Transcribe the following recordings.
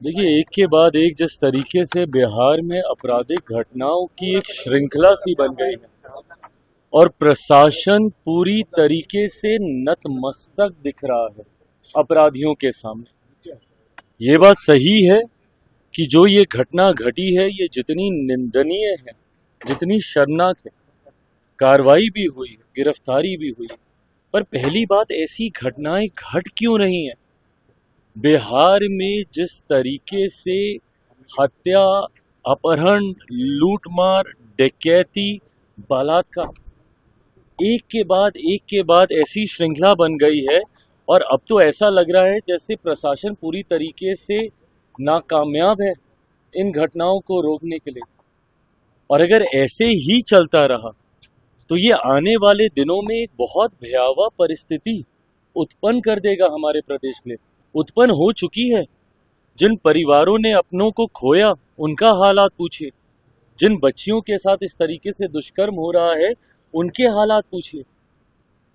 देखिए, एक के बाद एक जिस तरीके से बिहार में आपराधिक घटनाओं की एक श्रृंखला सी बन गई है और प्रशासन पूरी तरीके से नतमस्तक दिख रहा है अपराधियों के सामने। ये बात सही है कि जो ये घटना घटी है ये जितनी निंदनीय है, जितनी शर्मनाक है, कार्रवाई भी हुई, गिरफ्तारी भी हुई, पर पहली बात ऐसी घटनाएं घट क्यों रही हैं? बिहार में जिस तरीके से हत्या, अपहरण, लूटमार, डकैती, बलात्कार एक के बाद ऐसी श्रृंखला बन गई है और अब तो ऐसा लग रहा है जैसे प्रशासन पूरी तरीके से नाकामयाब है इन घटनाओं को रोकने के लिए। और अगर ऐसे ही चलता रहा तो ये आने वाले दिनों में एक बहुत भयावह परिस्थिति उत्पन्न कर देगा हमारे प्रदेश के लिए। उत्पन्न हो चुकी है। जिन परिवारों ने अपनों को खोया उनका हालात पूछिए, जिन बच्चियों के साथ इस तरीके से दुष्कर्म हो रहा है उनके हालात पूछिए।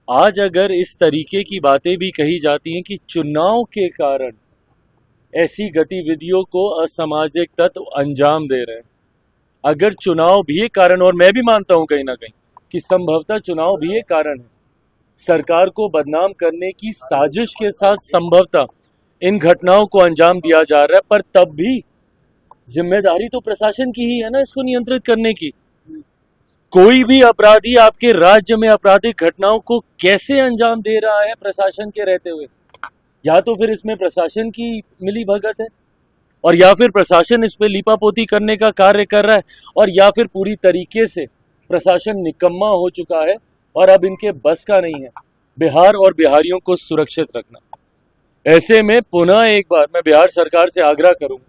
आज अगर इस तरीके की बातें भी कही जाती हैं कि चुनाव के कारण ऐसी गतिविधियों को असामाजिक तत्व अंजाम दे रहे हैं, अगर चुनाव भी एक कारण, और मैं भी मानता हूं कहीं ना कहीं कि संभवतः चुनाव भी एक कारण है, सरकार को बदनाम करने की साजिश के साथ संभवतः इन घटनाओं को अंजाम दिया जा रहा है, पर तब भी जिम्मेदारी तो प्रशासन की ही है ना इसको नियंत्रित करने की। कोई भी अपराधी आपके राज्य में आपराधिक घटनाओं को कैसे अंजाम दे रहा है प्रशासन के रहते हुए? या तो फिर इसमें प्रशासन की मिली भगत है, और या फिर प्रशासन इस पे लीपापोती करने का कार्य कर रहा है, और या फिर पूरी तरीके से प्रशासन निकम्मा हो चुका है और अब इनके बस का नहीं है बिहार और बिहारियों को सुरक्षित रखना। ऐसे में पुनः एक बार मैं बिहार सरकार से आग्रह करूंगा,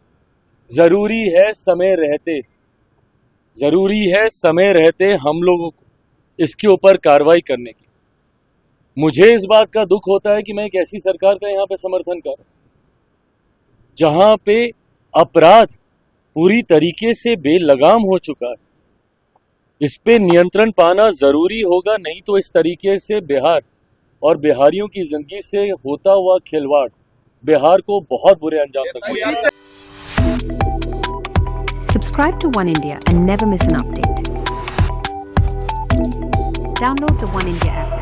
जरूरी है समय रहते हम लोगों को इसके ऊपर कार्रवाई करने की। मुझे इस बात का दुख होता है कि मैं एक ऐसी सरकार का यहाँ पे समर्थन कर रहा हूं जहां पे अपराध पूरी तरीके से बेलगाम हो चुका है। इस पे नियंत्रण पाना जरूरी होगा, नहीं तो इस तरीके से बिहार और बिहारियों की जिंदगी से होता हुआ खिलवाड़ बिहार को बहुत बुरे अंजाम तक पहुंचाएगा। Subscribe to One India and never miss an update. Download the One India app.